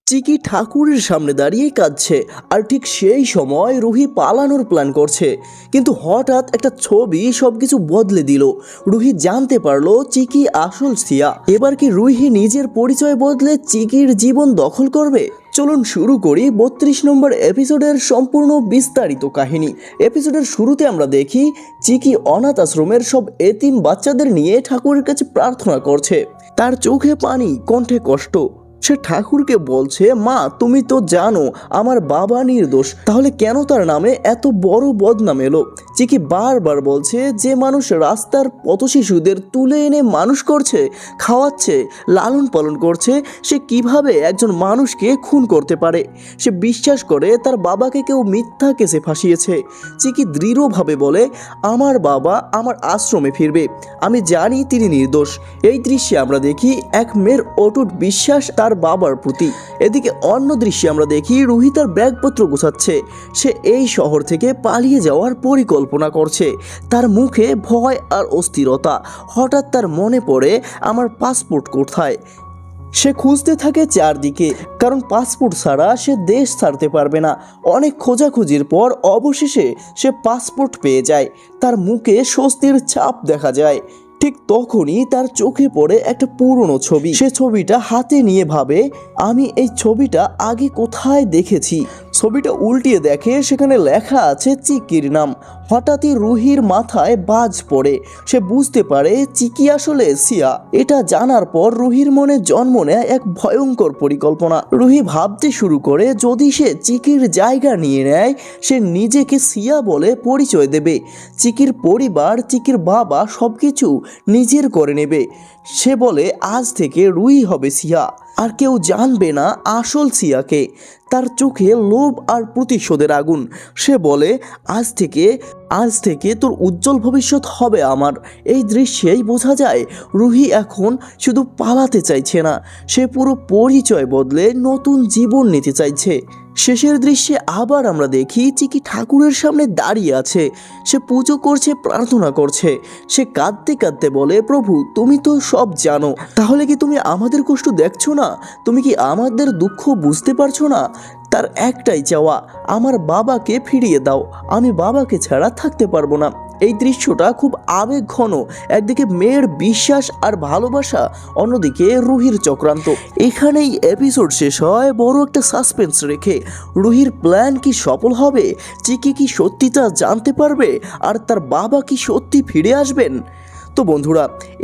চিকি ঠাকুরের সামনে দাঁড়িয়ে কাঁদছে, আর ঠিক সেই সময় রুহি পালানোর প্ল্যান করছে। কিন্তু হঠাৎ একটা ছবি সবকিছু বদলে দিল। রুহি জানতে পারলো চিকি আসল সিয়া। এবার কি রুহি নিজের পরিচয় বদলে চিকির জীবন দখল করবে? চলুন শুরু করি 32 নম্বর এপিসোডের সম্পূর্ণ বিস্তারিত কাহিনী। এপিসোডের শুরুতে আমরা দেখি চিকি অনাথ আশ্রমের সব এতিম বাচ্চাদের নিয়ে ঠাকুরের কাছে প্রার্থনা করছে। তার চোখে পানি, কণ্ঠে কষ্ট। সে ঠাকুরকে বলছে, মা তুমি তো জানো আমার বাবা নির্দোষ, তাহলে কেন তার নামে এত বড় বদনাম এলো? চিকি বারবার বলছে যে মানুষ রাস্তার পথশিশুদের তুলে এনে মানুষ করছে, খাওয়াচ্ছে, লালন পালন করছে, সে কিভাবে একজন মানুষকে খুন করতে পারে? সে বিশ্বাস করে তার বাবাকে কেউ মিথ্যা কেসে ফাঁসিয়েছে। চিকি দৃঢ়ভাবে বলে, আমার বাবা আমার আশ্রমে ফিরবে, আমি জানি তিনি নির্দোষ। এই দৃশ্যে আমরা দেখি এক মেয়ের অটুট বিশ্বাস তার বাবার প্রতি। এদিকে অন্য দৃশ্যে আমরা দেখি রুহি তার ব্যাগপত্র গোছাচ্ছে। সে এই শহর থেকে পালিয়ে যাওয়ার পরিকল্পনা করছে। তার মুখে ভয় আর অস্থিরতা। হঠাৎ তার মনে পড়ে, আমার পাসপোর্ট কোথায়? সে খুঁজতে থাকে চারদিকে, কারণ পাসপোর্ট ছাড়া সে দেশ ছাড়তে পারবে না। অনেক খোঁজাখুঁজির পর অবশেষে সে পাসপোর্ট পেয়ে যায়। তার মুখে স্বস্তির ছাপ দেখা যায়। ঠিক তখনই তার চোখে পড়ে একটা পুরনো ছবি। সে ছবিটা হাতে নিয়ে ভাবে, আমি এই ছবিটা আগে কোথায় দেখেছি। ছবিটা উল্টিয়ে দেখে, সেখানে লেখা আছে চিকির নাম। হঠাৎই রুহির মাথায় বাজ পড়ে। সে বুঝতে পারে চিকি আসলে সিয়া। এটা জানার পর রুহির মনে জন্ম নেয় এক ভয়ঙ্কর পরিকল্পনা। রুহি ভাবতে শুরু করে, যদি সে চিকির জায়গা নিয়ে নেয়, সে নিজেকে সিয়া বলে পরিচয় দেবে। চিকির পরিবার, চিকির বাবা সবকিছু নিজের করে নেবে। সে বলে, আজ থেকে রুহি হবে সিয়া, আর কেউ জানবে না আসল সিয়াকে। তার চোখে লোভ আর প্রতিশোধের আগুন। সে বলে, আজ থেকে তোর উজ্জ্বল ভবিষ্যৎ হবে আমার। এই দৃশ্যেই বোঝা যায় রুহি এখন শুধু পালাতে চাইছে না, সে পুরো পরিচয় বদলে নতুন জীবন নিতে চাইছে। শেষের দৃশ্যে আবার আমরা দেখি চিকি ঠাকুরের সামনে দাঁড়িয়ে আছে। সে পুজো করছে, প্রার্থনা করছে। সে কাঁদতে কাঁদতে বলে, প্রভু তুমি তো সব জানো, তাহলে কি তুমি আমাদের কষ্ট দেখছো না? তুমি কি আমাদের দুঃখ বুঝতে পারছো না? তার একটাই চাওয়া, আমার বাবাকে ফিরিয়ে দাও, আমি বাবাকে ছাড়া থাকতে পারবো না। এই দৃশ্যটা খুব আবেগঘন। একদিকে মেয়ের বিশ্বাস আর ভালোবাসা, অন্যদিকে রুহির চক্রান্ত। এখানেই এপিসোড শেষ হয় বড় একটা সাসপেন্স রেখে। রুহির প্ল্যান কি সফল হবে? চিকি কি সত্যিটা জানতে পারবে? আর তার বাবা কি সত্যি ফিরে আসবেন? তো বন্ধুরা,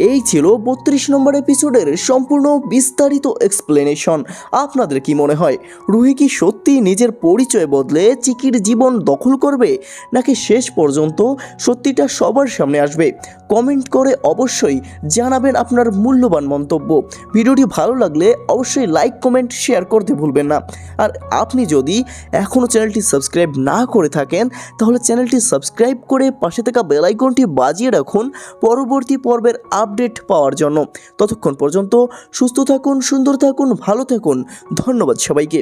এই ছিল 32 নম্বর এপিসোডের সম্পূর্ণ বিস্তারিত এক্সপ্লেনেশন। আপনাদের কি মনে হয়, রুহি কি সত্যি নিজের পরিচয় বদলে চিকির জীবন দখল করবে, নাকি শেষ পর্যন্ত সত্যিটা সবার সামনে আসবে? কমেন্ট করে অবশ্যই জানাবেন আপনার মূল্যবান মন্তব্য। ভিডিওটি ভালো লাগলে অবশ্যই লাইক, কমেন্ট, শেয়ার করতে ভুলবেন না। আর আপনি যদি এখনও চ্যানেলটি সাবস্ক্রাইব না করে থাকেন, তাহলে চ্যানেলটি সাবস্ক্রাইব করে পাশে থাকা বেল আইকনটি বাজিয়ে রাখুন পরবর্তী পর্বের আপডেট পাওয়ার জন্য। ততক্ষণ পর্যন্ত সুস্থ থাকুন, সুন্দর থাকুন, ভালো থাকুন। ধন্যবাদ সবাইকে।